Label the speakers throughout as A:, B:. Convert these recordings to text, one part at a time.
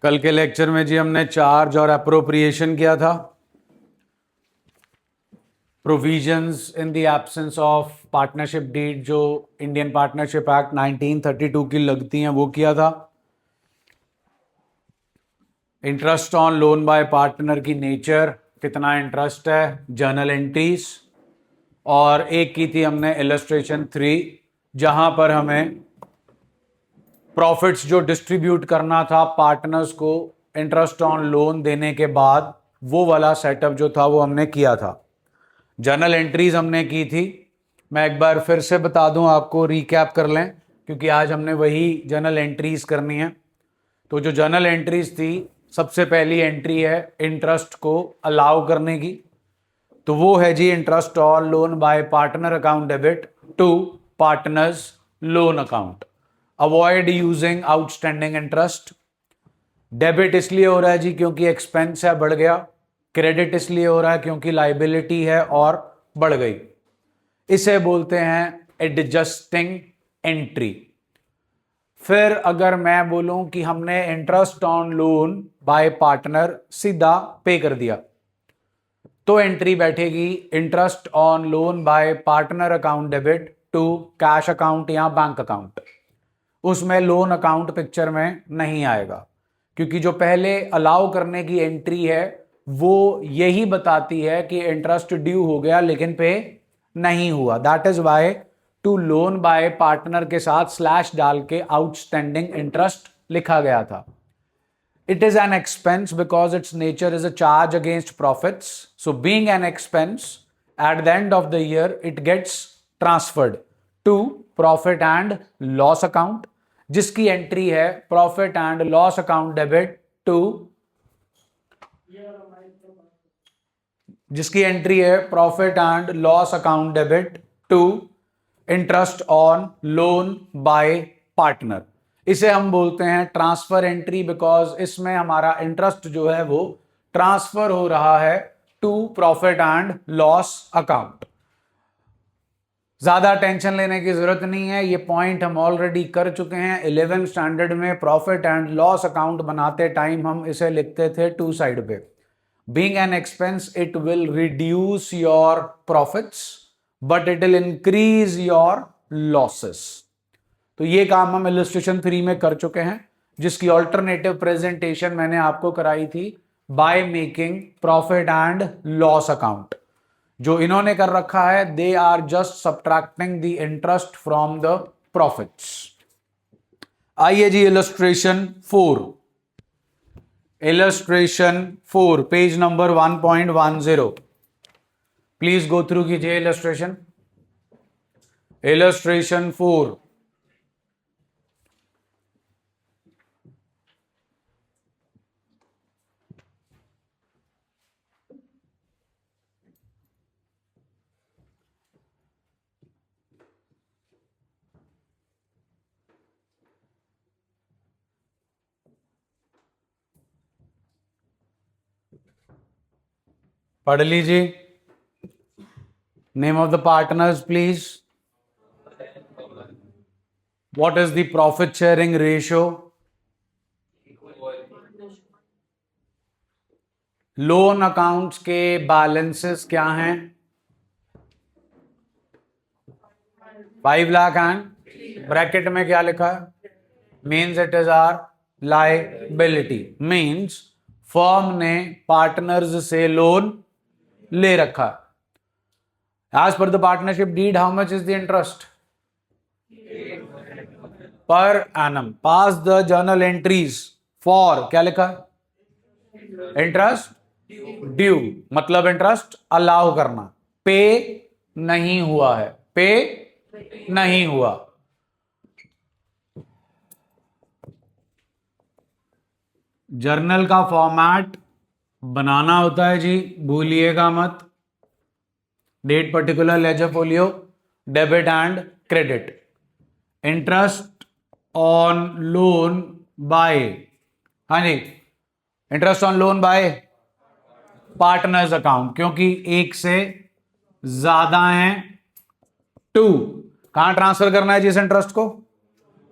A: कल के लेक्चर में जी हमने चार्ज और अप्रोप्रिएशन किया था। Provisions in the absence of partnership deed जो इंडियन पार्टनरशिप एक्ट 1932 की लगती हैं वो किया था। Interest on loan by partner की नेचर, कितना इंटरेस्ट है, जर्नल एंट्रीज, और एक की थी हमने इलस्ट्रेशन 3 जहां पर हमें प्रॉफिट्स जो डिस्ट्रीब्यूट करना था पार्टनर्स को इंटरेस्ट ऑन लोन देने के बाद, वो वाला सेटअप जो था वो हमने किया था। जर्नल एंट्रीज हमने की थी। मैं एक बार फिर से बता दूं आपको, रिकैप कर लें, क्योंकि आज हमने वही जर्नल एंट्रीज करनी है। तो जो जर्नल एंट्रीज थी, सबसे पहली एंट्री है इंटरेस्ट को अलाउ करने की, तो वो है जी interest on loan by partner account debit to partners loan account. Avoid using outstanding interest. Debit इसलिए हो रहा है जी क्योंकि एक्सपेंस है, बढ़ गया। क्रेडिट इसलिए हो रहा है क्योंकि लाइबिलिटी है और बढ़ गई। इसे बोलते हैं एडजस्टिंग एंट्री। फिर अगर मैं बोलूं कि हमने interest on loan by partner सीधा पे कर दिया, तो एंट्री बैठेगी interest on loan by partner account debit to cash account या बैंक अकाउंट। उसमें लोन अकाउंट पिक्चर में नहीं आएगा, क्योंकि जो पहले अलाउ करने की एंट्री है वो यही बताती है कि इंटरेस्ट ड्यू हो गया लेकिन पे नहीं हुआ। That is why to loan by partner के साथ स्लैश डाल के आउटस्टैंडिंग इंटरेस्ट लिखा गया था। It is an expense because its nature is a charge against profits. So being an expense, at the end of the year, it gets transferred to profit and loss account, जिसकी entry है profit and loss account debit to, जिसकी entry है profit and loss account debit to interest on loan by partner। इसे हम बोलते हैं transfer entry, because इसमें हमारा इंटरेस्ट जो है वो ट्रांसफर हो रहा है to profit and loss account. ज्यादा टेंशन लेने की जरूरत नहीं है, ये पॉइंट हम ऑलरेडी कर चुके हैं 11th स्टैंडर्ड में। प्रॉफिट एंड लॉस अकाउंट बनाते टाइम हम इसे लिखते थे टू साइड पे। Being an expense it will reduce your profits but it will increase your losses. तो ये काम हम इलस्ट्रेशन 3 में कर चुके हैं, जिसकी ऑल्टरनेटिव प्रेजेंटेशन मैंने आपको कराई थी by making profit and loss account. जो इन्होंने कर रखा है, they are just subtracting the interest from the profits. आइए जी illustration 4, illustration 4 page number 1.10। Please go through कीजिए इलस्ट्रेशन 4। पढ़ लीजिए। Name of the partners please. What is the profit sharing ratio? Loan accounts के बैलेंसेस क्या हैं? 5 lakh and bracket में क्या लिखा है? Means it is our liability. Means firm ने पार्टनर्स से लोन ले रखा। As per the partnership deed how much is the interest per annum. Pass the journal entries for, क्या लिखा है? इंटरेस्ट ड्यू, मतलब इंटरेस्ट अलाउ करना। पे नहीं हुआ है, पे नहीं हुआ। जर्नल का फॉर्मेट बनाना होता है जी, भूलिएगा मत। Date, particular, ledger folio, debit and credit. Interest on loan by, हाँ जी, interest on loan by partners account, क्योंकि एक से ज्यादा हैं टू। कहां ट्रांसफर करना है जी इस इंटरेस्ट को?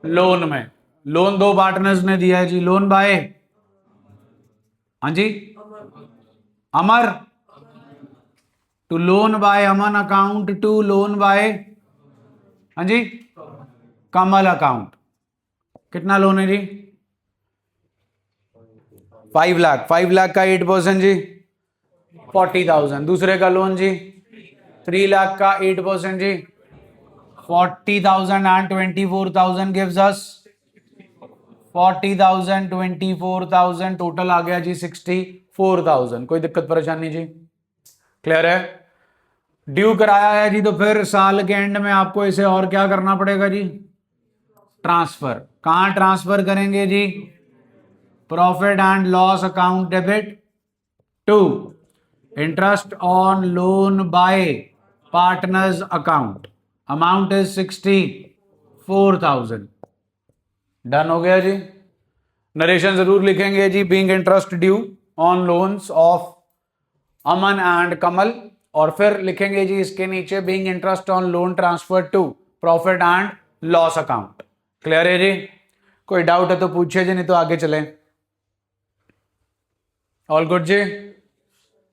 A: लोन में। लोन दो पार्टनर्स ने दिया है जी, लोन बाय हाँ जी, Amar, to loan by Aman account to loan by, हाँ जी, कमल अकाउंट। कितना लोन है जी? 5 लाख। 5 लाख का 8% जी 40,000। दूसरे का लोन जी 3 लाख का 8% जी 40,000 एंड 24,000 गिव्स अस 40,000, 24,000, टोटल आ गया जी 64,000। कोई दिक्कत परेशानी जी? क्लियर है? ड्यू कराया है जी, तो फिर साल के एंड में आपको इसे और क्या करना पड़ेगा जी? ट्रांसफर। कहां ट्रांसफर करेंगे जी? Profit and loss account debit to interest on loan by partners account. Amount is 64,000। Done हो गया जी। नरेशन जरूर लिखेंगे जी, being interest due on loans of Aman and Kamal, और फिर लिखेंगे जी इसके नीचे being interest on loan transfer to profit and loss account. Clear है जी? कोई डाउट है तो पूछिए जी, नहीं तो आगे चलें। ऑल गुड जी?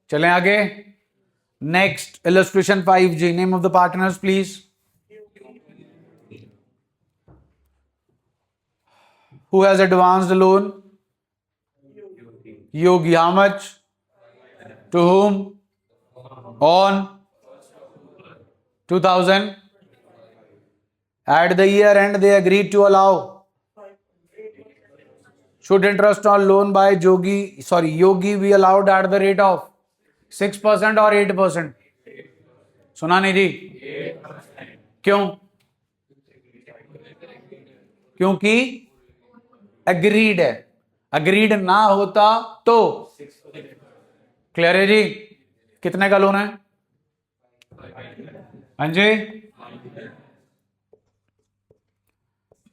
A: चलें आगे। नेक्स्ट इलस्ट्रेशन 5 जी, name of the partners please. Who has advanced loan? Yogi. How much? To whom? On 2000. At the year end they agreed to allow. Should interest on loan by Yogi be allowed at the rate of 6% or 8%? सुना नहीं जी? क्यों? क्योंकि agreed है। Agreed ना होता तो? Clear है जी? कितने का लोन है? हाँ जी,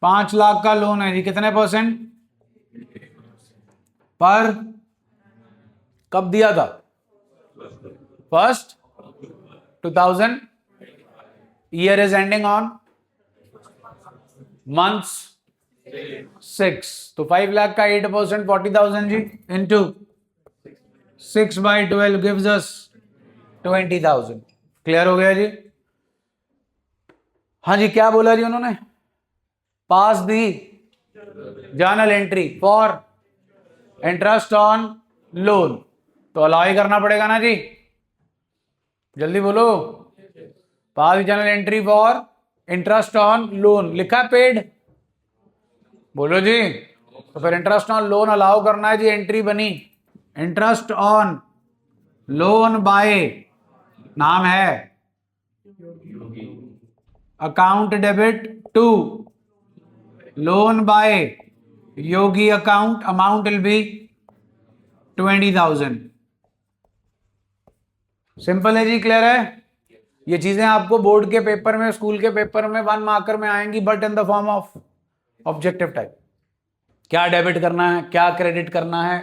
A: 5 लाख का लोन है जी। कितने परसेंट पर? कब दिया था? First 2000। Year is ending on months 6। तो 5 लाख का 8% 40,000 जी इंटू 6/12 गिव्स अस 20,000। क्लियर हो गया जी? हाँ जी, क्या बोला जी उन्होंने? Pass the journal entry for interest on loan, तो अलाउ ही करना पड़ेगा ना जी। जल्दी बोलो। Pass the journal entry for interest on loan, लिखा पेड? बोलो जी। तो फिर इंटरेस्ट ऑन लोन अलाउ करना है जी, एंट्री बनी इंटरेस्ट ऑन लोन बाय, नाम है account debit to loan by Yogi account, amount will be 20,000। Simple है जी, क्लियर है? ये चीजें आपको बोर्ड के पेपर में, स्कूल के पेपर में 1 मार्कर में आएंगी, but in the form of objective type. क्या डेबिट करना है, क्या क्रेडिट करना है,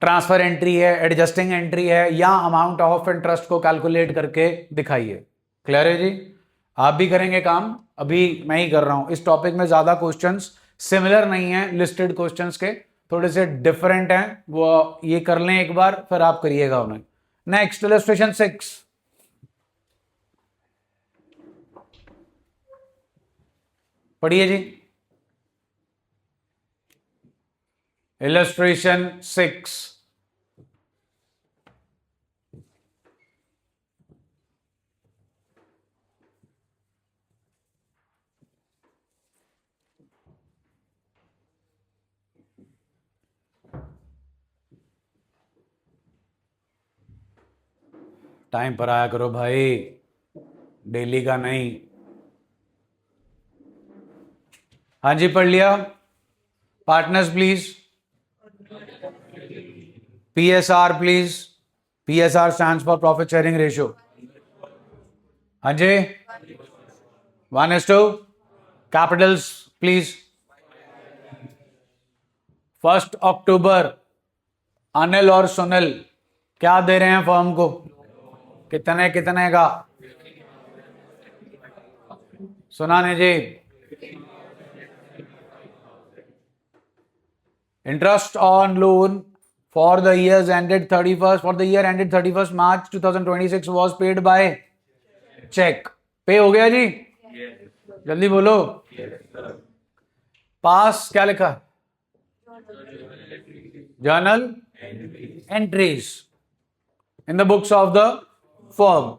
A: ट्रांसफर एंट्री है, एडजस्टिंग एंट्री है, या अमाउंट ऑफ इंटरेस्ट को कैलकुलेट करके दिखाइए। क्लियर है जी? आप भी करेंगे काम, अभी मैं ही कर रहा हूं। इस टॉपिक में ज्यादा क्वेश्चंस सिमिलर नहीं है लिस्टेड क्वेश्चंस के, थोड़े से डिफरेंट हैं, वो ये कर लें एक बार, फिर आप करिएगा उन्हें। Next illustration 6। पढ़िए जी। इलस्ट्रेशन 6। टाइम पर आया करो भाई, डेली का नहीं। हाँ जी, पढ़ लिया। Partners please. PSR please. PSR stands for profit sharing ratio. हाँ जी, 1:2। Capitals please. 1 अक्टूबर अनिल और सुनील क्या दे रहे हैं फर्म को? कितने कितने का? सुना नहीं जी? Interest on loan for the years ended 31st for the year ended 31st March 2026 was paid by check. पे हो गया जी? जल्दी बोलो. पास क्या लिखा? Journal entries in the books of the firm.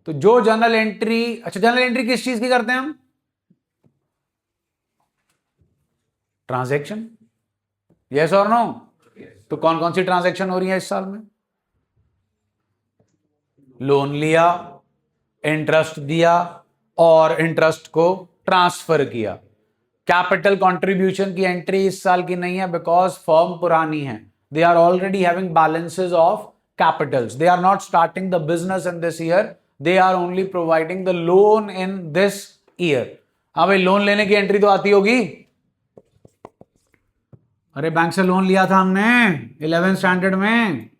A: तो जो जर्नल एंट्री, अच्छा जर्नल एंट्री किस चीज की करते हैं हम? ट्रांजैक्शन. यस और नो? तो कौन कौन सी ट्रांजैक्शन हो रही है इस साल में? लोन लिया, इंटरेस्ट दिया और इंटरेस्ट को ट्रांसफर किया. कैपिटल कंट्रीब्यूशन की एंट्री इस साल की नहीं है बिकॉज फर्म पुरानी है. They are already having balances of capitals. They are not starting the business in this year. They are only providing the loan in this year. हाँ भाई, लोन लेने की एंट्री तो आती होगी. अरे बैंक से लोन लिया था हमने 11th स्टैंडर्ड में.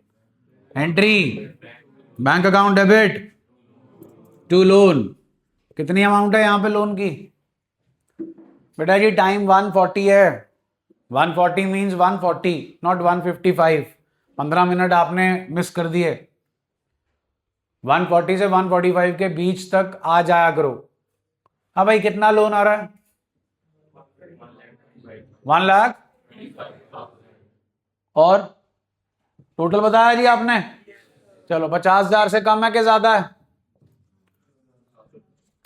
A: Entry bank account debit to loan. कितनी अमाउंट है यहां पे लोन की? बेटा जी टाइम 140 है. 140 मीन्स 140 नॉट 155. 15 मिनट आपने मिस कर दिए. 140 से 145 के बीच तक आ जाया करो. हाँ भाई, कितना लोन आ रहा है? 1 लाख. और टोटल बताया जी आपने? चलो 50,000 से कम है कि ज्यादा है?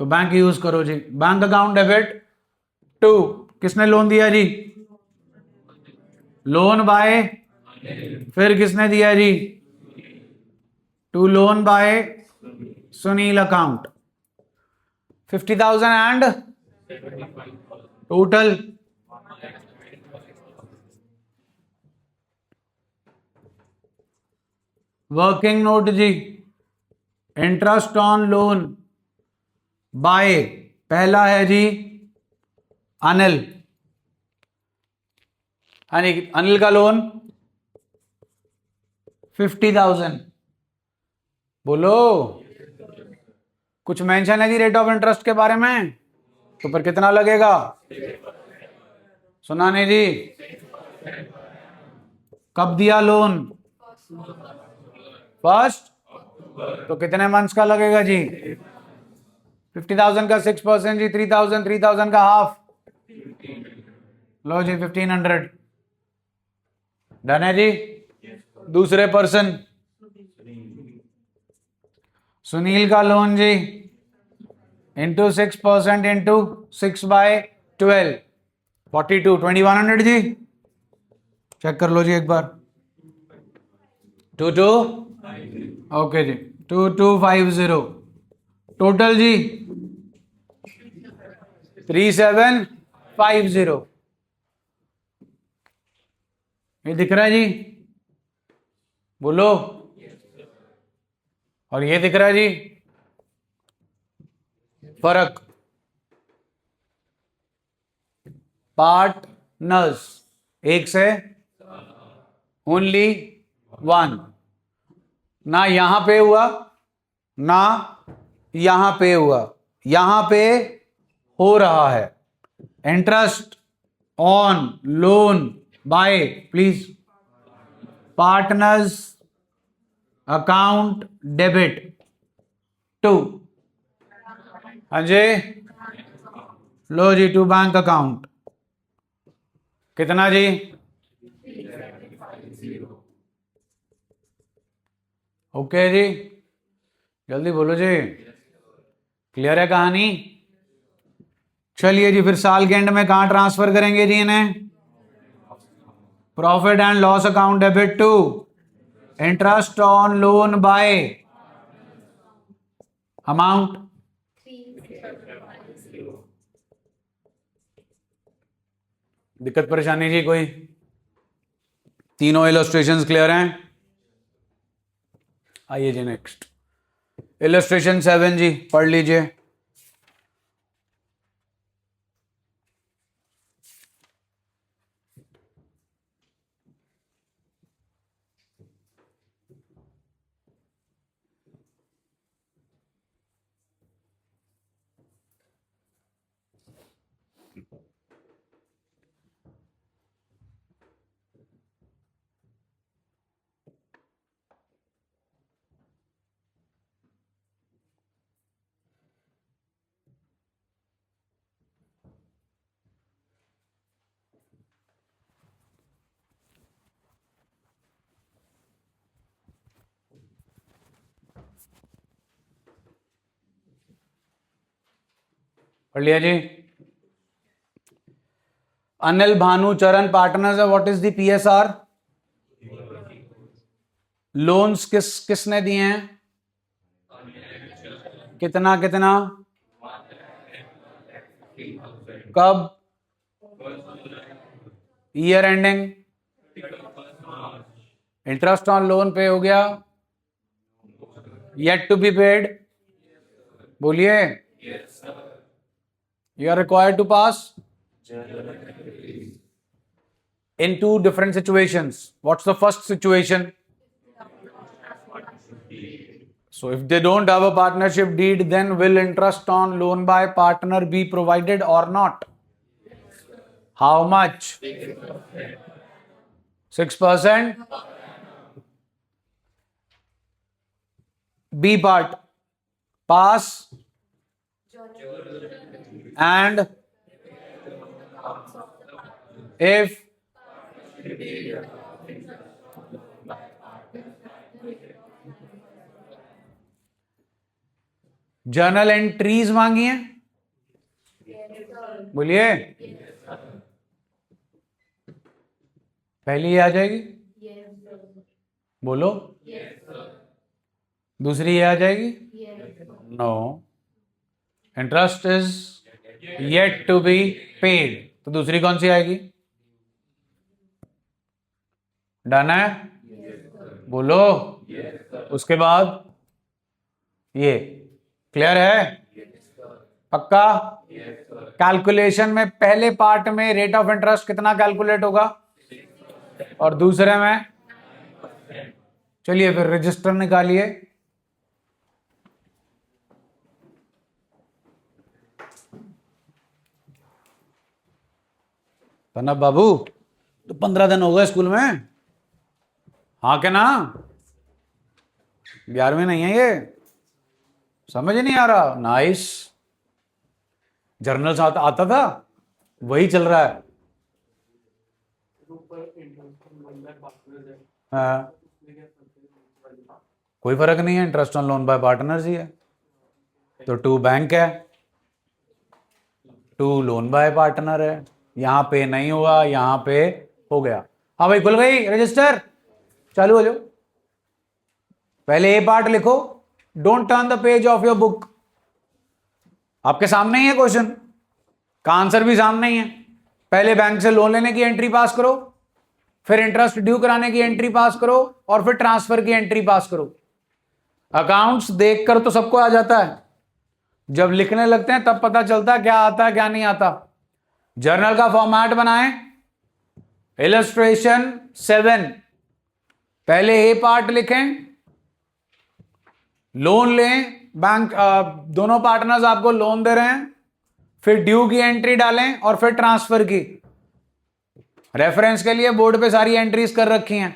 A: तो बैंक यूज करो जी. Bank account debit to. किसने लोन दिया जी? Loan by. फिर किसने दिया जी? To loan by Sunil account. 50,000 and total working note जी. इंटरेस्ट ऑन लोन बाय पहला है जी अनिल. अनिल का लोन 50,000. बोलो. कुछ मेंशन है जी रेट ऑफ इंटरेस्ट के बारे में? तो फिर कितना लगेगा? सुना नहीं जी. कब दिया लोन? फर्स्ट. तो कितने मंथ्स का लगेगा जी? 50,000 का 6% जी 3,000. 3,000 का हाफ. लो जी 1,500. डन है जी. दूसरे पर्सन सुनील का लोन जी इंटू 6% इंटू 6/12 42 2,100 जी. चेक कर लो जी एक बार. 22 ओके जी 2250. टोटल जी 3750. ये दिख रहा है जी? बोलो. और ये दिख रहा है जी? फर्क. पार्टनर्स एक से ओनली वन. ना यहां पे हुआ ना यहां पे हुआ. यहां पे हो रहा है. Interest on loan by please partners account debit to. हाँ जी. लो जी टू बैंक अकाउंट. कितना जी? ओके जी. जल्दी बोलो जी. क्लियर है कहानी? चलिए जी, फिर साल के एंड में कहां ट्रांसफर करेंगे जी इन्हें? Profit and loss account debit to interest on loan by amount. दिक्कत परेशानी जी कोई? तीनों इलस्ट्रेशंस क्लियर हैं? आइए जी नेक्स्ट. इलस्ट्रेशन 7 जी पढ़ लीजिए. पढ़ लिया जी। अनिल भानु चरण पार्टनर्स है, what is the PSR? Loans किसने दिए हैं? कितना कितना? कब? Year ending. Interest on loan pay हो गया, येट टू बी पेड। बोलिए। You are required to pass in two different situations. What's the first situation? So if they don't have a partnership deed, then will interest on loan by partner be provided or not? How much? 6%. B part, pass and if journal entries मांगी हैं, बोलिए। पहली ये आ जाएगी, बोलो। दूसरी ये आ जाएगी, no. Interest is yet to be paid, तो दूसरी कौन सी आएगी? डन है, बोलो। उसके बाद ये क्लियर है? पक्का? कैलकुलेशन में पहले पार्ट में रेट ऑफ इंटरेस्ट कितना कैलकुलेट होगा और दूसरे में? चलिए फिर रजिस्टर निकालिए। तनब बाबू, तो 15 दिन हो गए स्कूल में, हाँ के ना? 11वीं नहीं है ये? समझ नहीं आ रहा? नाइस। जर्नल आता था, वही चल रहा है। हाँ, कोई फर्क नहीं है, interest on loan by partners ही है। तो टू बैंक है, टू लोन बाय पार्टनर है। यहां पे नहीं हुआ, यहां पे हो गया। हाँ भाई, खुल गई रजिस्टर, चालू हो जाओ। पहले ए पार्ट लिखो, don't turn the page of your book. आपके सामने ही है क्वेश्चन का आंसर भी सामने ही है। पहले बैंक से लोन लेने की एंट्री पास करो, फिर इंटरेस्ट ड्यू कराने की एंट्री पास करो, और फिर ट्रांसफर की एंट्री पास करो। अकाउंट्स देखकर तो सबको आ जाता है, जब लिखने लगते हैं तब पता चलता है क्या आता है क्या नहीं आता। जर्नल का फॉर्मेट बनाएं। इलस्ट्रेशन 7, पहले ए पार्ट लिखें, लोन लें, बैंक दोनों पार्टनर्स आपको लोन दे रहे हैं, फिर ड्यू की एंट्री डालें और फिर ट्रांसफर की। रेफरेंस के लिए बोर्ड पे सारी एंट्रीज कर रखी हैं।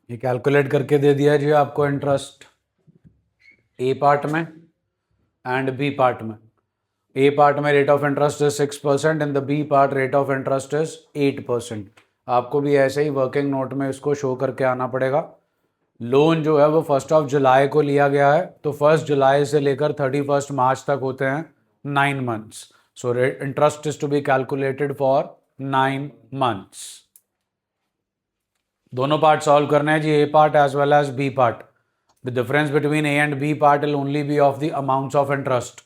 A: ये कैलकुलेट करके दे दिया जी आपको इंटरेस्ट ए पार्ट में एंड बी पार्ट में. ए पार्ट में rate of interest is 6% and the B part rate of interest is 8%. आपको भी ऐसे ही वर्किंग नोट में इसको शो करके आना पड़ेगा. लोन जो है वो 1 जुलाई को लिया गया है, तो 1 जुलाई से लेकर 31 मार्च तक होते हैं 9 months. So interest is to be calculated for 9 months. दोनों पार्ट सॉल्व करने हैं जी, A part as well as B part. The difference between A and B part will only be of the amounts of interest.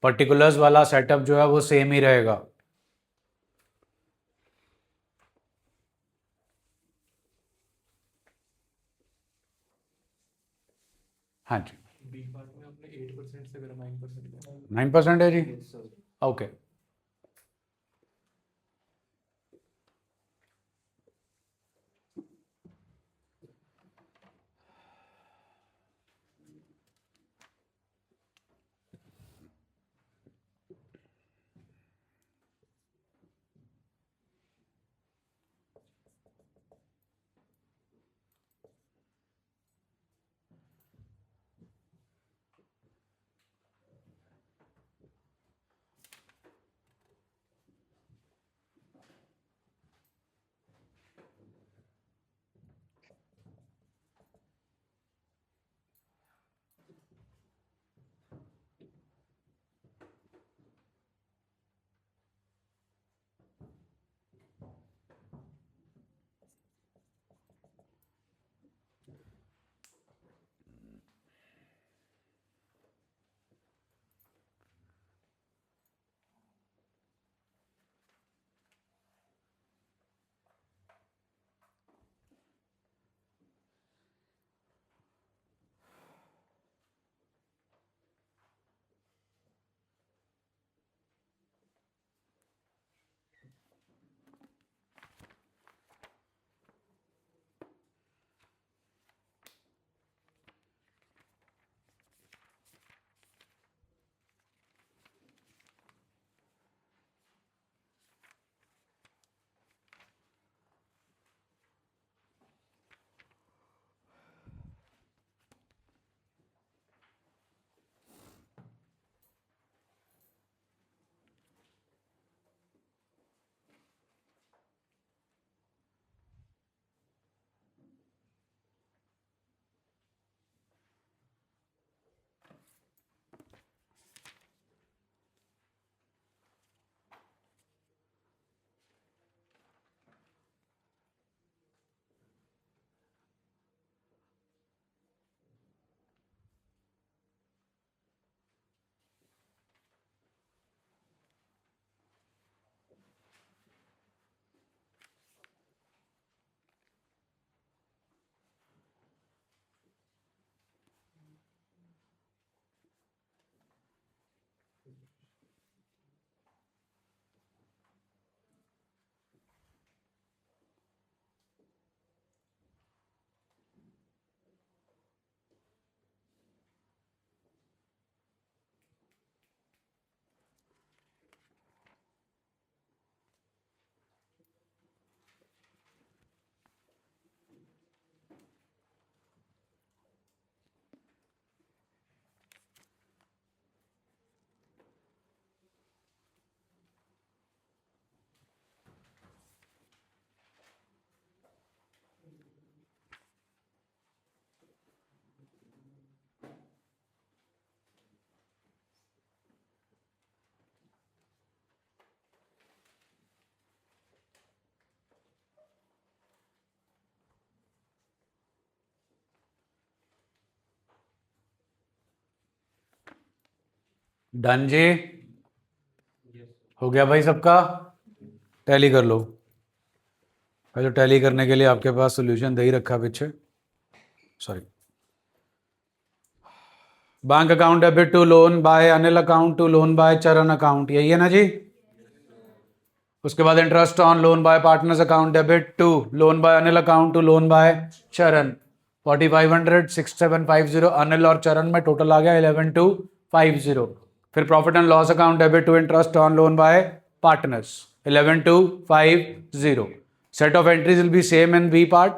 A: Particulars वाला setup जो है वो same ही रहेगा. हाँ जी.
B: बी पार्ट में आपने 8% से अगर 9%
A: 9% है जी. ओके. डन जी, हो गया भाई सबका? टैली कर लो। जो टैली करने के लिए आपके पास सोल्यूशन दे ही रखा पीछे, sorry. Bank account debit to loan by Anil account to loan by Charan account, यही है ना जी? उसके बाद interest on loan by partners account debit to loan by Anil account to loan by Charan 4500 6750 Anil और चरण में टोटल आ गया 11250। फिर profit and loss account debit to interest on loan by partners 11250। Set off entries will be same in B part,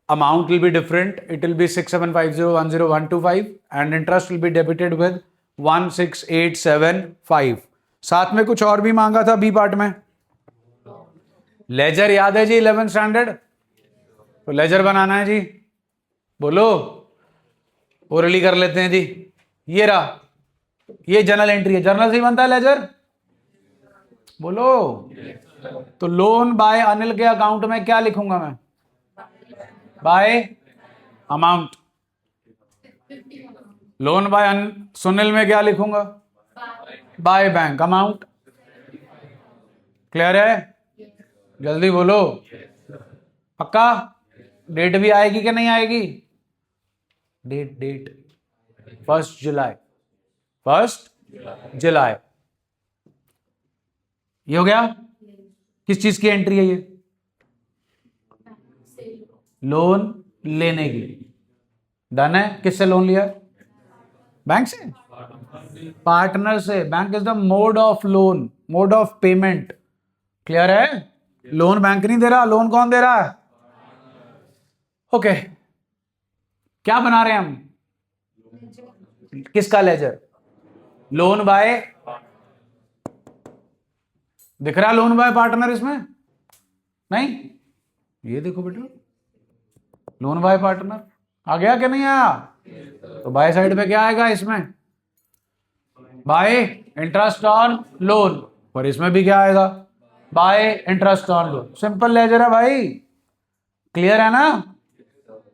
A: amount will be different, it will be 6750100125 and interest will be debited with 16875। साथ में कुछ और भी मांगा था B part में। Laser याद है जी 11th स्टैंडर्ड? तो लेजर बनाना है जी, बोलो। ओरली कर लेते हैं जी। ये रहा, ये जर्नल एंट्री है। जर्नल से ही बनता है लेजर, बोलो। तो लोन बाय अनिल के अकाउंट में क्या लिखूंगा मैं? Bye amount. Loan by Sunil में क्या लिखूंगा? By bank amount. क्लियर है? जल्दी बोलो, पक्का? डेट भी आएगी कि नहीं आएगी? डेट डेट 1 जुलाई, 1 जुलाई। ये हो गया। किस चीज की एंट्री है ये? लोन लेने की। डन है। किससे लोन लिया? बैंक से, पार्टनर से। Bank is the mode of loan, mode of payment. Clear है? लोन बैंक नहीं दे रहा, लोन कौन दे रहा है? ओके। क्या बना रहे हैं हम? किसका लेजर? लोन बाय, दिख रहा है लोन बाय पार्टनर इसमें? नहीं, ये देखो बेटा, लोन बाय पार्टनर आ गया कि नहीं आया? तो बाय साइड पे क्या आएगा इसमें? By interest on loan. और इसमें भी क्या आएगा? By interest on loan. Simple ledger है भाई। क्लियर है ना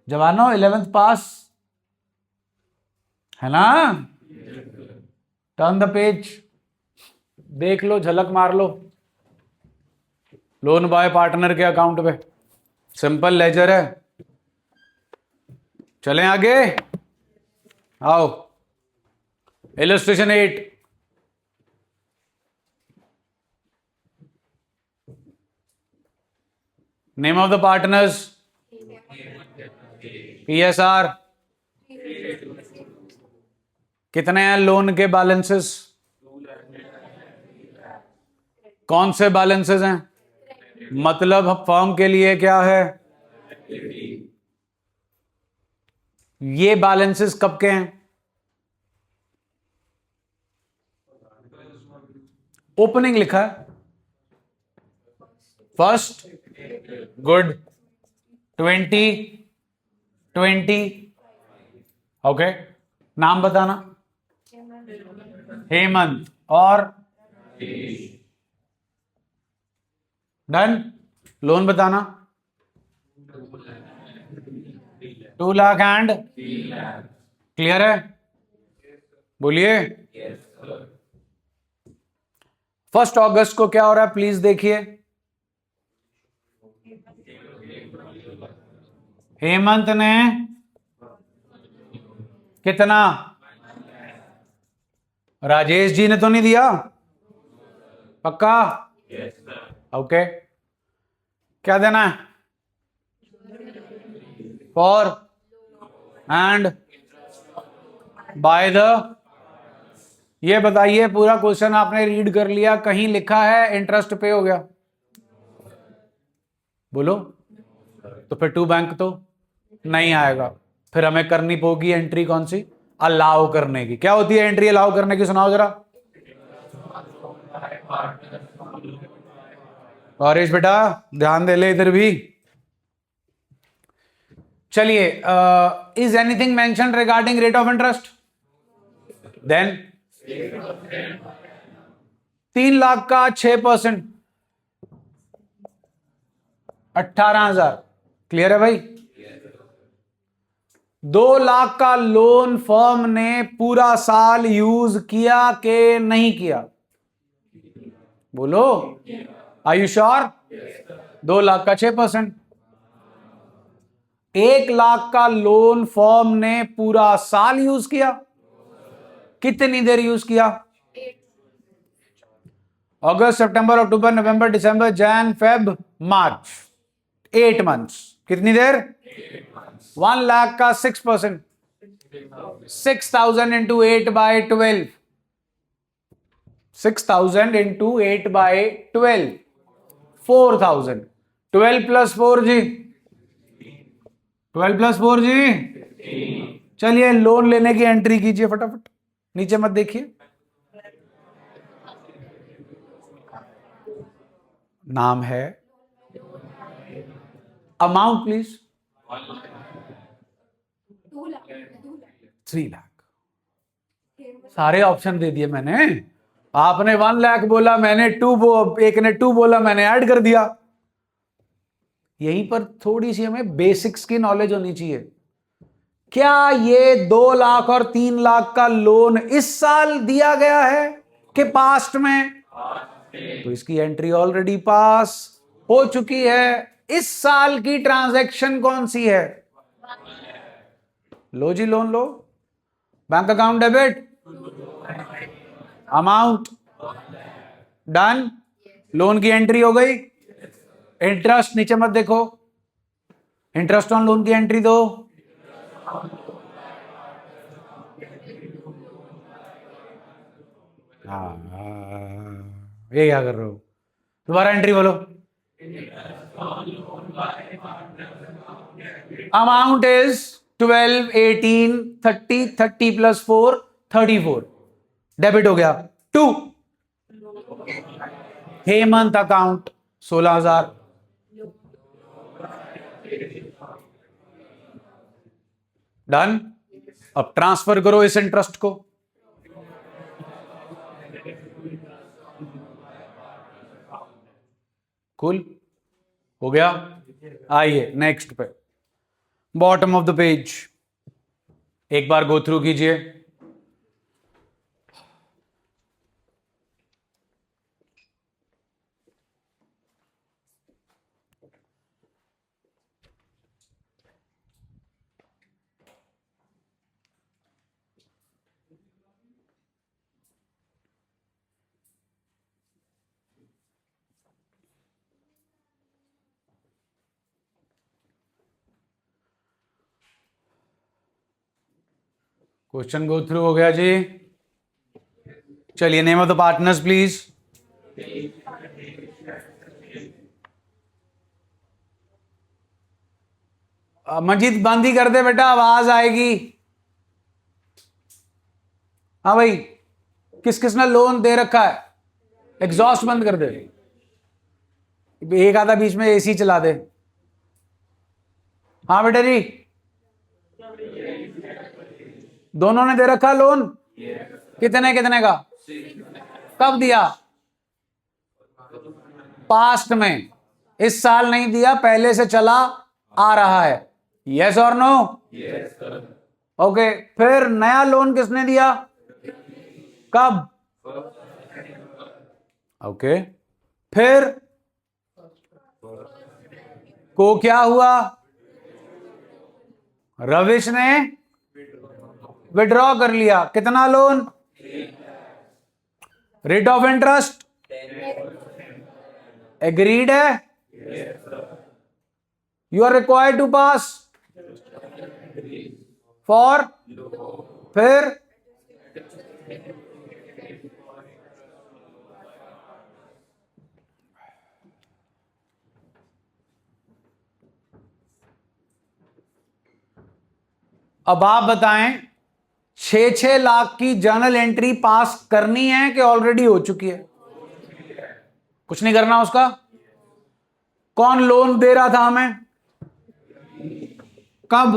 A: जवानों? 11th पास है ना? टर्न द पेज, देख लो, झलक मार लो। लोन बाय पार्टनर के अकाउंट पे सिंपल लेजर है। चलें आगे, आओ। Illustration 8। Name of the partners, PSR। कितने हैं लोन के बैलेंसेस? कौन से बैलेंसेस हैं? मतलब फर्म के लिए क्या है? ये बैलेंसेस कब के हैं? ओपनिंग लिखा है, फर्स्ट, गुड, 2020। ओके, नाम बताना। हेमंत और डन। लोन बताना। 2 लाख एंड। क्लियर है? बोलिए। 1 अगस्त को क्या हो रहा है प्लीज देखिए। हेमंत ने कितना? राजेश जी ने तो नहीं दिया? पक्का? ओके। क्या देना है? For and by the. ये बताइए, पूरा क्वेश्चन आपने रीड कर लिया, कहीं लिखा है इंटरेस्ट पे हो गया? बोलो। तो फिर टू बैंक तो नहीं आएगा। फिर हमें करनी होगी एंट्री कौन सी? अलाउ करने की। क्या होती है एंट्री अलाउ करने की? सुनाओ जरा। और इस बेटा ध्यान दे ले इधर भी। चलिए, is anything mention regarding rate of interest? Then 3 lakh का 6%, 18,000। क्लियर है भाई? 2 लाख का लोन फर्म ने पूरा साल यूज किया कि नहीं किया? बोलो, आर यू श्योर? 2 लाख का 6%। 1 लाख का लोन फर्म ने पूरा साल यूज किया, कितनी देर यूज किया? अगस्त, सितंबर, अक्टूबर, नवंबर, दिसंबर, जैन, फेब, मार्च, 8 मंथ्स। कितनी देर? 1 लाख का 6%, 6,000 इंटू 8/12, 6,000 इंटू 8/12, 4,000। 12 प्लस 4 जी, 12 प्लस 4 जी। चलिए लोन लेने की एंट्री कीजिए फटाफट, नीचे मत देखिए। नाम है, अमाउंट प्लीज। 3 लाख। सारे ऑप्शन दे दिए मैंने। आपने 1 लाख बोला, मैंने एक ने 2 बोला, मैंने ऐड कर दिया। यहीं पर थोड़ी सी हमें बेसिक्स की नॉलेज होनी चाहिए। क्या ये 2 लाख और 3 लाख का लोन इस साल दिया गया है कि पास्ट में? तो इसकी एंट्री ऑलरेडी पास हो चुकी है। इस साल की ट्रांजैक्शन कौन सी है? लो जी, लोन लो। Bank account debit, amount done, loan की एंट्री हो गई। इंटरेस्ट नीचे मत देखो, इंटरेस्ट ऑन लोन की एंट्री दो। ये क्या कर रहे हो? दोबारा एंट्री बोलो। Amount is 12, 18, 30, 30 plus 4, 34। डेबिट हो गया 2। हेमंत अकाउंट 16,000। डन। अब ट्रांसफर करो इस इंटरेस्ट को। कुल हो गया। आइए नेक्स्ट पे, बॉटम ऑफ द पेज एक बार गो थ्रू कीजिए। क्वेश्चन गो थ्रू हो गया जी। चलिए name of the partners please. Majid बंद ही कर दे बेटा, आवाज आएगी। हाँ भाई, किस किसने लोन दे रखा है? एग्जॉस्ट बंद कर दे, एक आधा बीच में एसी चला दे। हाँ बेटा जी, दोनों ने दे रखा लोन? कितने कितने का? कब दिया? पास्ट में, इस साल नहीं दिया, पहले से चला आ रहा है। यस और नो? ओके, फिर नया लोन किसने दिया? कब? ओके, फिर को क्या हुआ? रविश ने विड्रॉ कर लिया। कितना loan? Rate of interest agreed है? You are required to pass for, फिर अब आप बताएं, 6-6 लाख की जर्नल एंट्री पास करनी है कि ऑलरेडी हो चुकी है? कुछ नहीं करना उसका। कौन लोन दे रहा था हमें? कब?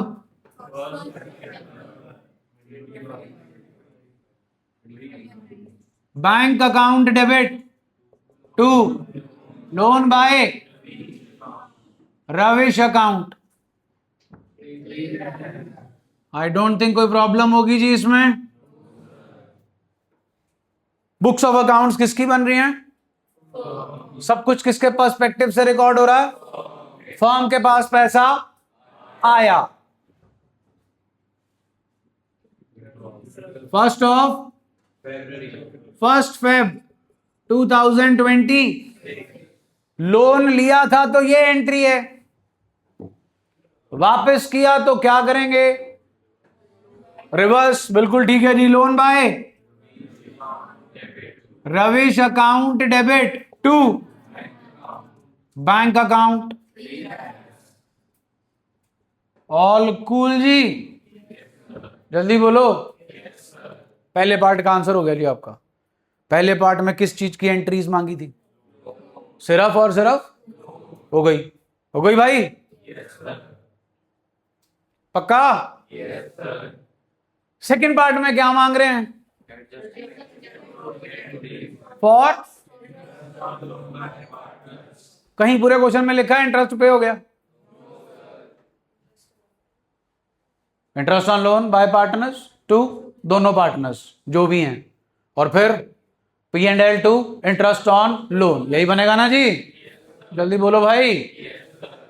A: Bank account debit to loan by Ravish account. I don't think कोई प्रॉब्लम होगी जी इसमें। बुक्स ऑफ अकाउंट्स किसकी बन रही हैं? सब कुछ किसके पर्सपेक्टिव से रिकॉर्ड हो रहा है? फर्म के पास पैसा आया। फर्स्ट फेब 2020 लोन लिया था तो ये एंट्री है। वापस किया तो क्या करेंगे? रिवर्स। बिल्कुल ठीक है जी। Loan by Ravish account debit to bank account. All cool जी? जल्दी बोलो। पहले पार्ट का आंसर हो गया जी आपका। पहले पार्ट में किस चीज की एंट्रीज मांगी थी? सिर्फ और सिर्फ हो गई। हो गई भाई? पक्का? सेकंड पार्ट में क्या मांग रहे हैं? फॉर कहीं पूरे क्वेश्चन में लिखा है इंटरेस्ट पे हो गया? Interest on loan by partners to दोनों पार्टनर्स जो भी हैं, और फिर P&L to interest on loan. यही बनेगा ना जी? जल्दी बोलो भाई।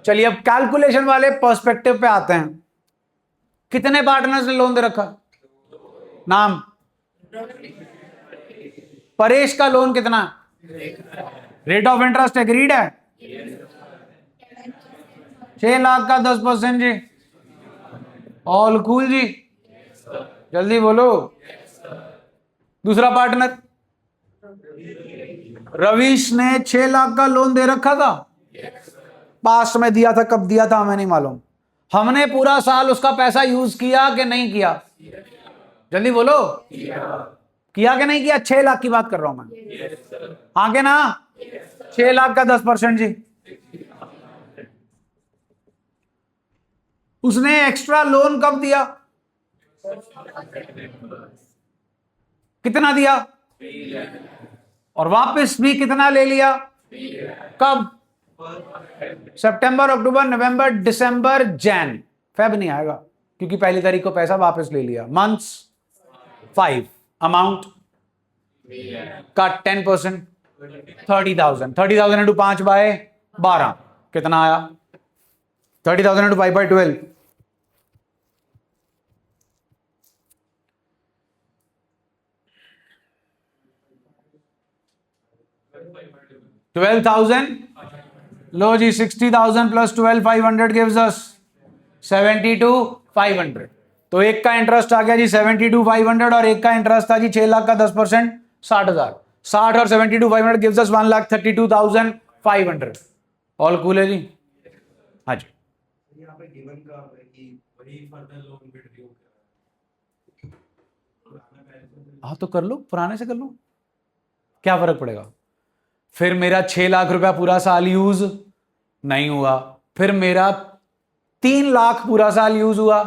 A: चलिए अब कैलकुलेशन वाले पर्सपेक्टिव पे आते हैं। कितने पार्टनर्स ने लोन दे रखा? नाम? परेश का लोन कितना? रेट ऑफ इंटरेस्ट एग्रीड है? 6 लाख का 10% जी। ऑल कूल जी? जल्दी बोलो। दूसरा पार्टनर रवीश ने 6 लाख का लोन दे रखा था। पास्ट में दिया था, कब दिया था हमें नहीं मालूम। हमने पूरा साल उसका पैसा यूज किया कि नहीं किया? जल्दी बोलो। किया कि नहीं किया? 6 लाख की बात कर रहा हूं मैं। आगे ना? 6 लाख का 10% जी। उसने एक्स्ट्रा लोन कब दिया? कितना दिया? और वापस भी कितना ले लिया? कब? सितंबर, अक्टूबर, नवंबर, दिसंबर, जैन। फेब नहीं आएगा क्योंकि पहली तारीख को पैसा वापस ले लिया। मंथ्स 5। अमाउंट का 10% 30,000। 30,000 इंटू 5 बाय 12 कितना आया? 30,000 इंटू 5 बाय 12 12,000। लो जी 60,000 प्लस 12,500 गिव्स अस 72,500। तो एक का इंटरेस्ट आ गया जी 72,500 और एक का इंटरेस्ट था जी 6 लाख का 10% 60,000। 60 और 72,500 गिव्स अस 1,32,500। ऑल कूल है जी? हाँ जी।
B: यहाँ पे गिवन का है कि वही फर्दर लोन विड्रॉ
A: हाँ तो कर लो, पुराने से कर लो, क्या फर्क पड़ेगा? फिर मेरा 6 लाख रुपया पूरा साल यूज नहीं हुआ, फिर मेरा 3 लाख पूरा साल यूज हुआ,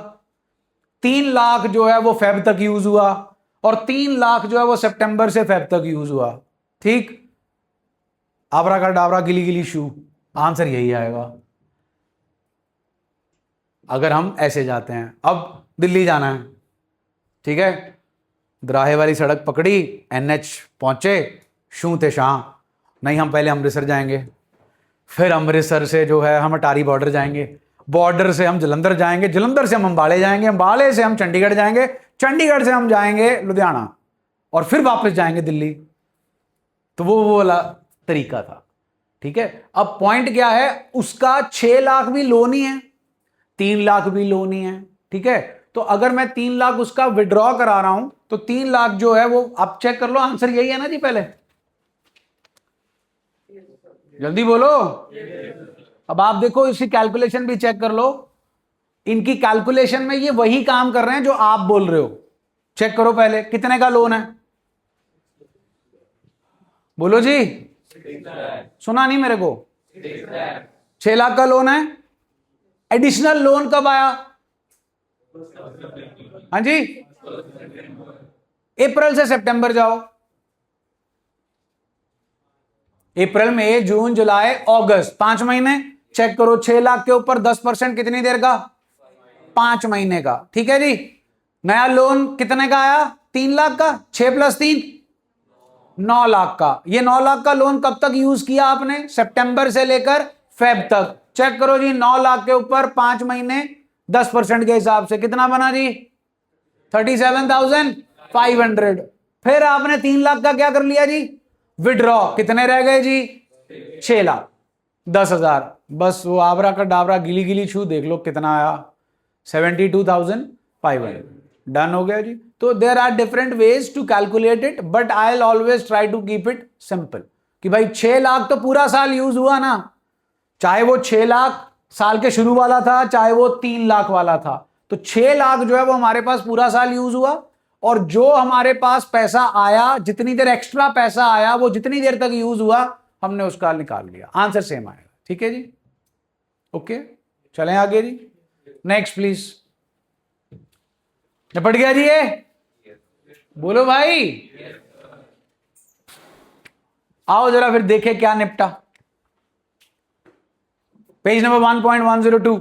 A: 3 लाख जो है वो फेब तक यूज हुआ, और 3 लाख जो है वो सितंबर से फेब तक यूज हुआ। ठीक? आबरा का डाबरा गिली गिली शू, आंसर यही आएगा अगर हम ऐसे जाते हैं। अब दिल्ली जाना है, ठीक है, द्राहे वाली सड़क पकड़ी, NH पहुंचे, शू थे शाह। नहीं, हम पहले अमृतसर जाएंगे, फिर अमृतसर से जो है हम अटारी बॉर्डर जाएंगे, बॉर्डर से हम जलंधर जाएंगे, जलंधर से हम अंबाले जाएंगे, अंबाले से हम चंडीगढ़ जाएंगे, चंडीगढ़ से हम जाएंगे लुधियाना, और फिर वापस जाएंगे दिल्ली। तो वो वाला तरीका था। ठीक है? अब पॉइंट क्या है, उसका 6 लाख भी लोन ही है, 3 लाख भी लोन ही है। ठीक है? तो अगर मैं 3 लाख उसका विड्रॉ करा रहा हूं तो 3 लाख जो है वो, आप चेक कर लो, आंसर यही है ना जी? पहले जल्दी बोलो। अब आप देखो, इसकी कैलकुलेशन भी चेक कर लो। इनकी कैलकुलेशन में ये वही काम कर रहे हैं जो आप बोल रहे हो। चेक करो पहले कितने का लोन है, बोलो जी। सुना नहीं मेरे को? 6 लाख का लोन है। एडिशनल लोन कब आया? हाँ जी, अप्रैल से सितंबर जाओ। अप्रैल, मई, जून, जुलाई, अगस्त, 5 महीने। चेक करो 6 लाख के ऊपर 10% कितनी देर का? 5 महीने का, ठीक है जी। नया लोन कितने का आया? 3 लाख का। 6 + 3 9 लाख का। ये 9 लाख का लोन कब तक यूज किया आपने? सितंबर से लेकर फेब तक। चेक करो जी, 9 लाख के ऊपर 5 महीने 10% के हिसाब से कितना बना जी? 37,500। फिर आपने 3 लाख का क्या कर लिया जी? विड्रॉ। कितने रह गए जी? 6,10,000। बस वो आबरा का डाबरा गिली गिली छू देख लो कितना आया, 72,500। डन हो गया जी। तो there are different ways to calculate it, but I will always try to keep it simple कि भाई 6 लाख तो पूरा साल यूज हुआ ना, चाहे वो 6 लाख साल के शुरू वाला था, चाहे वो 3 लाख वाला था। तो 6 लाख जो है वो हमारे पास पूरा साल यूज हुआ, और जो हमारे पास पैसा आया, जितनी देर एक्स्ट्रा पैसा आया, वो जितनी देर तक यूज हुआ हमने उसका निकाल लिया। आंसर सेम आएगा, ठीक है जी। ओके, चलें आगे जी। Next please. निपट गया जी ये? बोलो भाई। आओ जरा फिर देखें क्या निपटा। Page number 1.102।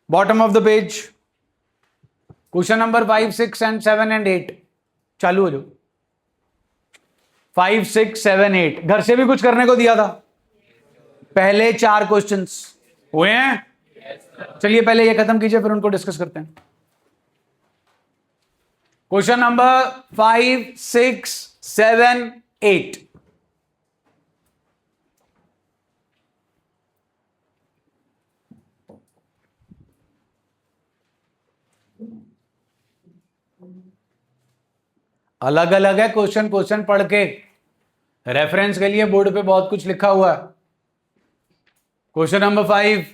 A: Bottom of the page, question number 5, 6 and 7 and 8। चालू हो जाओ। 5, 6, 7, 8 घर से भी कुछ करने को दिया था। पहले 4 क्वेश्चंस हुए हैं। चलिए पहले ये खत्म कीजिए, फिर उनको डिस्कस करते हैं। Question number 5, 6, 7, 8। अलग अलग है क्वेश्चन, क्वेश्चन पढ़ के रेफरेंस के लिए बोर्ड पे बहुत कुछ लिखा हुआ है। क्वेश्चन नंबर 5,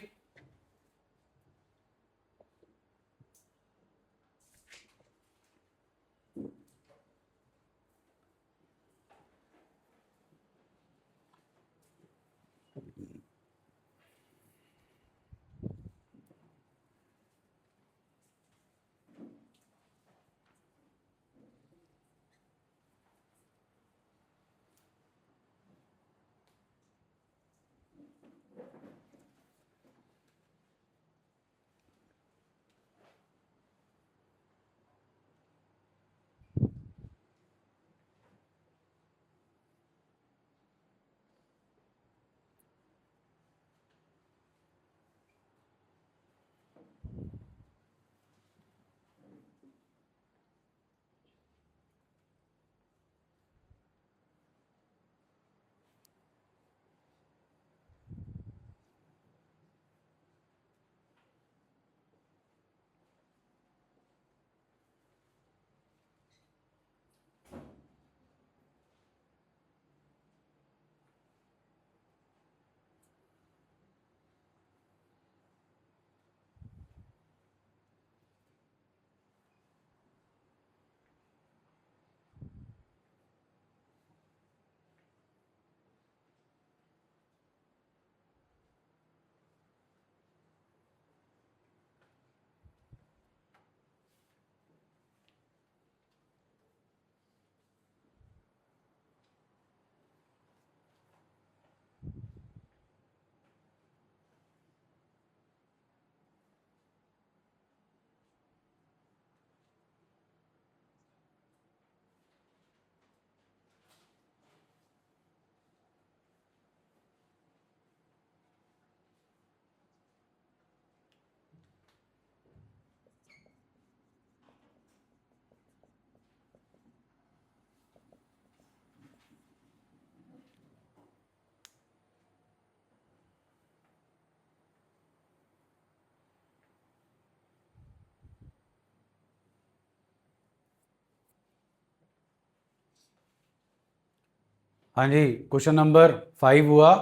A: हाँ जी, क्वेश्चन नंबर 5 हुआ।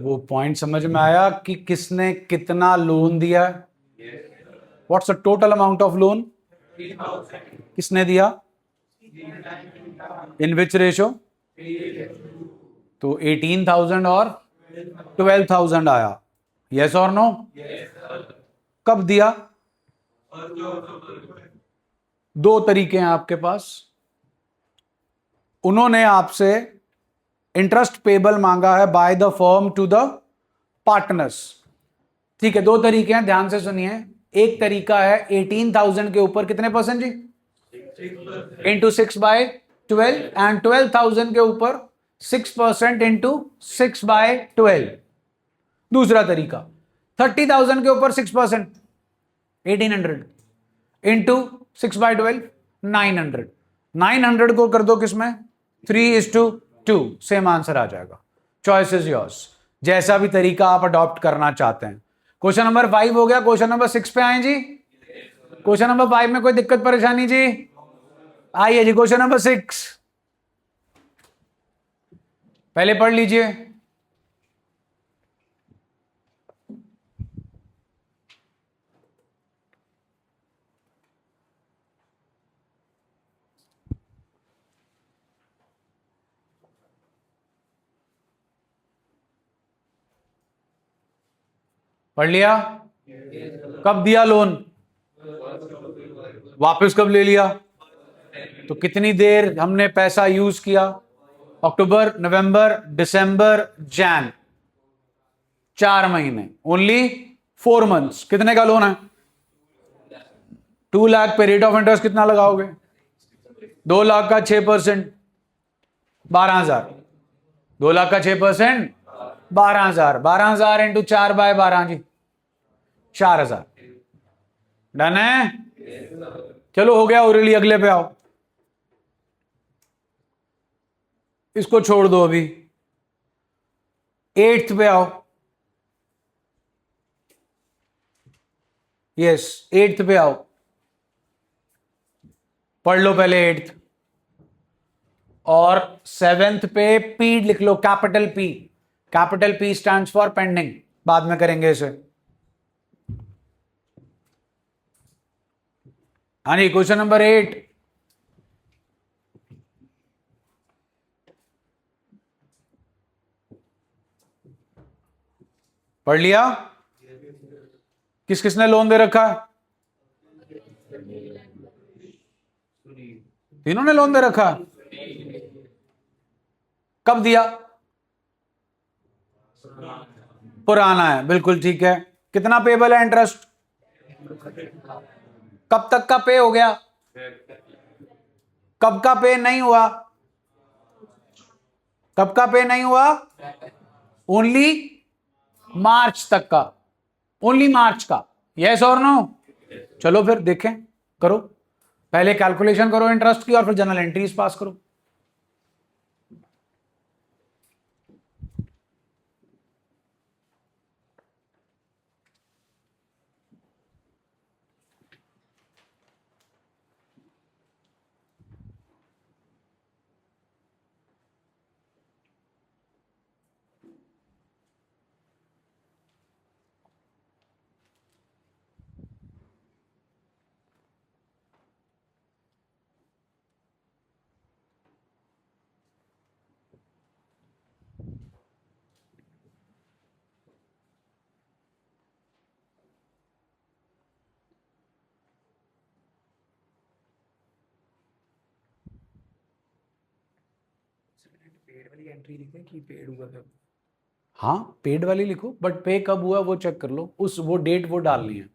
A: वो पॉइंट समझ में आया कि किसने कितना लोन दिया? What's the total amount of loan? किसने दिया? इन विच रेशो? तो 18,000 और 12,000 आया। यस और नो? कब दिया? 2 तरीके हैं आपके पास। उन्होंने आपसे इंटरेस्ट पेबल मांगा है by the firm to the partners. ठीक है, दो तरीके हैं, ध्यान से सुनिए। एक तरीका है 18,000 के ऊपर कितने परसेंट जी, इंटू 6/12, एंड 12,000 के ऊपर 6% इंटू 6/12। दूसरा तरीका 30,000 के ऊपर 6%, 1800 इंटू 6/12, 900। 900 को कर दो किसमें, 3:2, सेम आंसर आ जाएगा। चॉइस इज योर्स, जैसा भी तरीका आप अडॉप्ट करना चाहते हैं। क्वेश्चन नंबर 5 हो गया, क्वेश्चन नंबर 6 पे आए जी। क्वेश्चन नंबर 5 में कोई दिक्कत परेशानी जी? आइए जी, क्वेश्चन नंबर 6 पहले पढ़ लीजिए। पढ़ लिया? कब दिया लोन, वापस कब ले लिया, तो कितनी देर हमने पैसा यूज किया, अक्टूबर, नवंबर, दिसंबर, जैन, 4 महीने, ओनली 4 मंथ्स। कितने का लोन है, 2 लाख पे रेट ऑफ इंटरेस्ट कितना लगाओगे, 2 लाख का 6%, 12,000। 2 लाख का 6%, 12,000। 12,000 इंटू 4/12 जी, 4,000। डन है? चलो हो गया ओरली, अगले पे आओ। इसको छोड़ दो अभी, 8th पे आओ। यस, 8th पे आओ, पढ़ लो पहले 8th, और 7th पे पी लिख लो, capital P. Capital P stands for pending, बाद में करेंगे इसे। हाँ जी, क्वेश्चन नंबर 8। पढ़ लिया? किस किसने लोन दे रखा है, तीनों ने लोन दे रखा है। कब दिया, पुराना है, बिल्कुल ठीक है। कितना पेबल है इंटरेस्ट, कब तक का पे हो गया, कब का पे नहीं हुआ, कब का पे नहीं हुआ, ओनली मार्च तक का, ओनली मार्च का। यस और नो? चलो फिर देखें, करो पहले कैलकुलेशन करो इंटरेस्ट की, और फिर जनरल एंट्रीज पास करो।
B: पेड वाली एंट्री लिखें कि पेड हुआ था।
A: हाँ, पेड वाली लिखो, बट पे कब हुआ वो चेक कर लो, उस वो डेट वो डालनी है।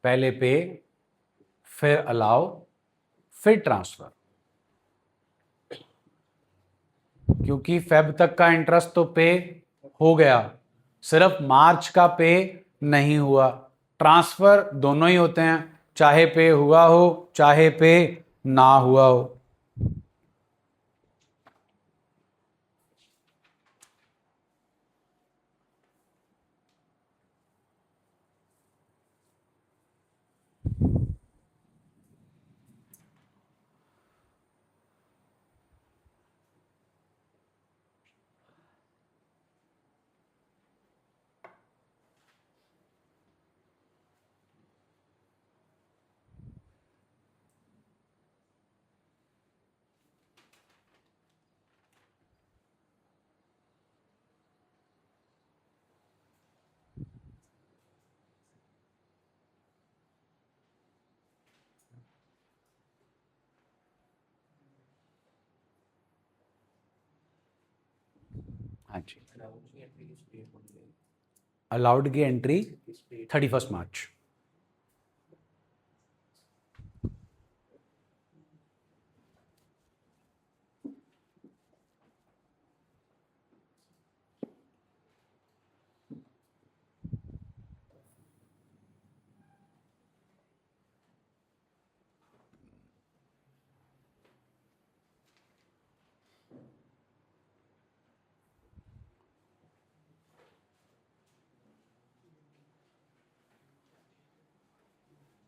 A: पहले पे, फिर अलाउ, फिर ट्रांसफर। क्योंकि फेब तक का इंटरेस्ट तो पे हो गया, सिर्फ मार्च का पे नहीं हुआ। ट्रांसफर दोनों ही होते हैं, चाहे पे हुआ हो चाहे पे ना हुआ हो। हाँ जी, अलाउड की एंट्री 31 मार्च।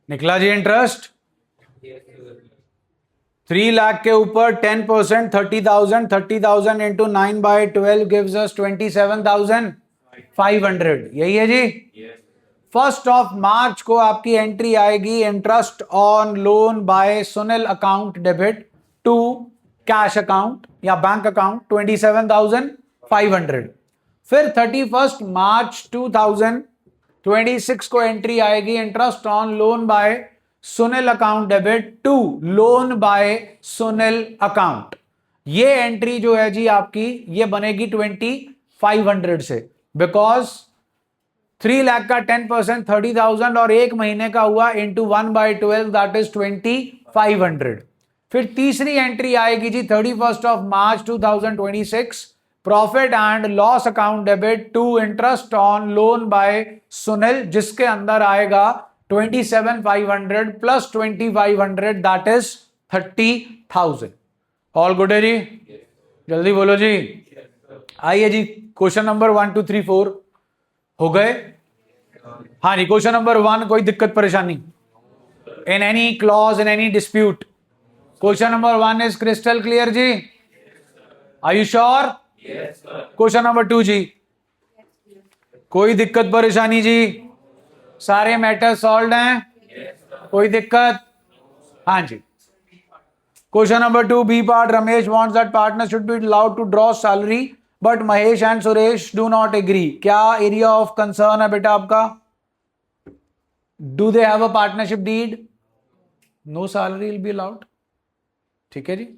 A: निकला जी इंटरेस्ट 3 लाख के ऊपर 10%, 30,000, 30,000 इंटू 9/12 गिव्स अस 27,500। यही है जी। फर्स्ट ऑफ मार्च को आपकी एंट्री आएगी interest on loan by Sunil account debit to cash account या बैंक अकाउंट 27,500। फिर 31 मार्च 2026 को एंट्री आएगी interest on loan by Sunil account debit to loan by Sunil account. ये एंट्री जो है जी आपकी ये बनेगी 2,500 से, बिकॉज 3 लाख का 10% 30,000 और एक महीने का हुआ इंटू 1/12 दैट इज 2,500। फिर तीसरी एंट्री आएगी जी 31 of March 2026 profit and loss account debit to interest on loan by Sunil, जिसके अंदर आएगा 27,500 plus 2,500 that is 30,000। All good है जी? जल्दी बोलो जी। आइए जी, क्वेश्चन नंबर 1 2 3 4 हो गए। हाँ जी, क्वेश्चन नंबर 1, कोई दिक्कत परेशानी in any clause in any dispute? Question number 1 is crystal clear जी? Are you sure? Question number 2 जी, कोई दिक्कत परेशानी जी? सारे मैटर सॉल्व हैं? कोई दिक्कत? हाँ जी। Question number 2 B part, Ramesh wants that partner should be allowed to draw salary but Mahesh and Suresh do not agree. क्या एरिया ऑफ कंसर्न है बेटा आपका? Do they have a partnership deed? No salary will be allowed. ठीक है जी।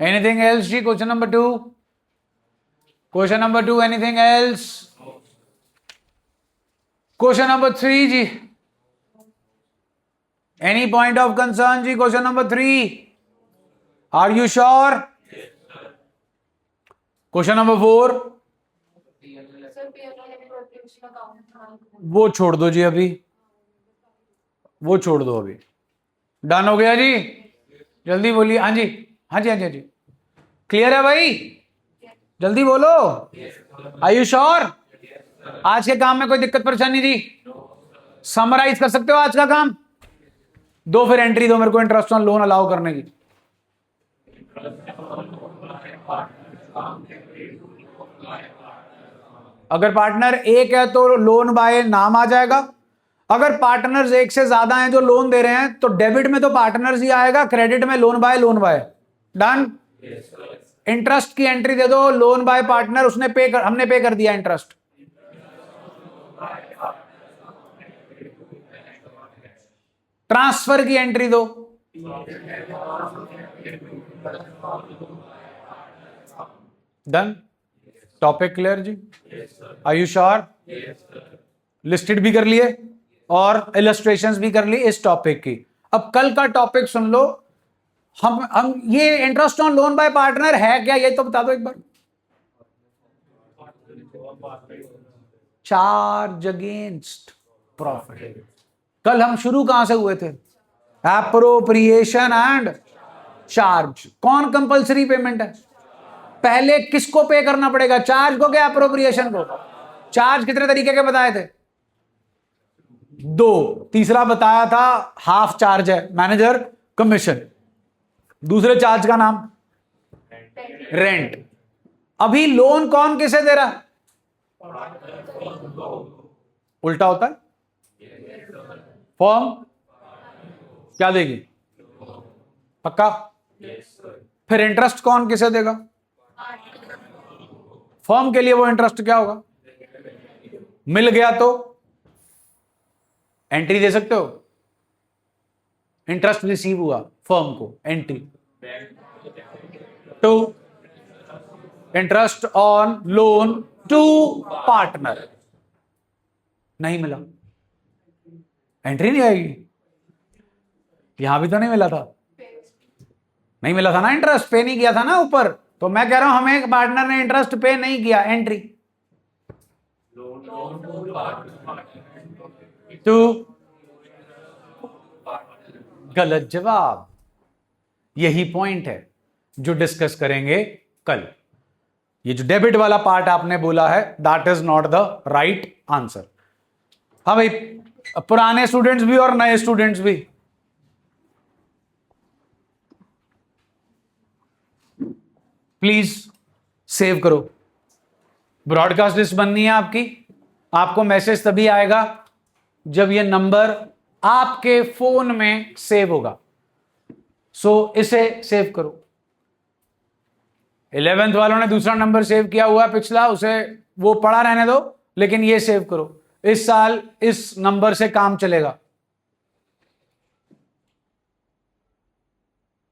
A: Anything else जी? Question number 2, question number 2, anything else? Question number 3 जी, any point of concern जी? Question number 3, are you sure? Question number 4, वो छोड़ दो जी, अभी वो छोड़ दो अभी। डन हो गया जी? जल्दी बोलिए। हाँ जी, हाँ जी, हाँ जी, हाँ जी। क्लियर है भाई? जल्दी बोलो। Are you sure? आज के काम में कोई दिक्कत परेशानी जी? समराइज कर सकते हो आज का काम? दो फिर एंट्री दो मेरे को इंटरेस्ट ऑन लोन अलाउ करने की। अगर पार्टनर एक है तो लोन बाय नाम आ जाएगा। अगर पार्टनर्स एक से ज्यादा हैं जो लोन दे रहे हैं तो डेबिट में तो पार्टनर्स ही आएगा, क्रेडिट में लोन बाय डन। इंटरेस्ट की एंट्री दे दो, लोन बाय पार्टनर, उसने हमने पे कर दिया इंटरेस्ट। ट्रांसफर की एंट्री दो। डन। टॉपिक क्लियर जी? Are you sure? लिस्टेड भी कर लिए और इलस्ट्रेशंस भी कर ली इस टॉपिक की। अब कल का टॉपिक सुन लो। हम ये interest on loan by partner है क्या, ये तो बता दो एक बार। Charge against profit. कल हम शुरू कहां से हुए थे? Appropriation and charge. कौन कंपलसरी पेमेंट है? पहले किसको पे करना पड़ेगा, चार्ज को क्या एप्रोप्रिएशन को? चार्ज कितने तरीके के बताए थे? 2। तीसरा बताया था हाफ चार्ज है, मैनेजर कमीशन। दूसरे चार्ज का नाम रेंट। अभी लोन कौन किसे दे रहा है? उल्टा होता है, फर्म क्या देगी? पक्का? फिर इंटरेस्ट कौन किसे देगा? फर्म के लिए वो इंटरेस्ट क्या होगा? मिल गया तो एंट्री दे सकते हो, इंटरेस्ट रिसीव हुआ फर्म को, entry. 2 interest on loan to partner. नहीं मिला, एंट्री नहीं आएगी। यहां भी तो नहीं मिला था, नहीं मिला था ना, इंटरेस्ट पे नहीं किया था ना ऊपर। तो मैं कह रहा हूं हमें पार्टनर ने इंटरेस्ट पे नहीं किया, एंट्री। 2 गलत जवाब। यही पॉइंट है जो डिस्कस करेंगे कल। ये जो डेबिट वाला पार्ट आपने बोला है, that is not the right answer. हाँ भाई, पुराने स्टूडेंट्स भी और नए स्टूडेंट्स भी, प्लीज सेव करो। ब्रॉडकास्ट लिस्ट बननी है आपकी। आपको मैसेज तभी आएगा जब ये नंबर आपके फोन में सेव होगा। सो इसे सेव करो। 11th वालों ने दूसरा नंबर सेव किया हुआ पिछला, उसे वो पड़ा रहने दो, लेकिन ये सेव करो। इस साल इस नंबर से काम चलेगा।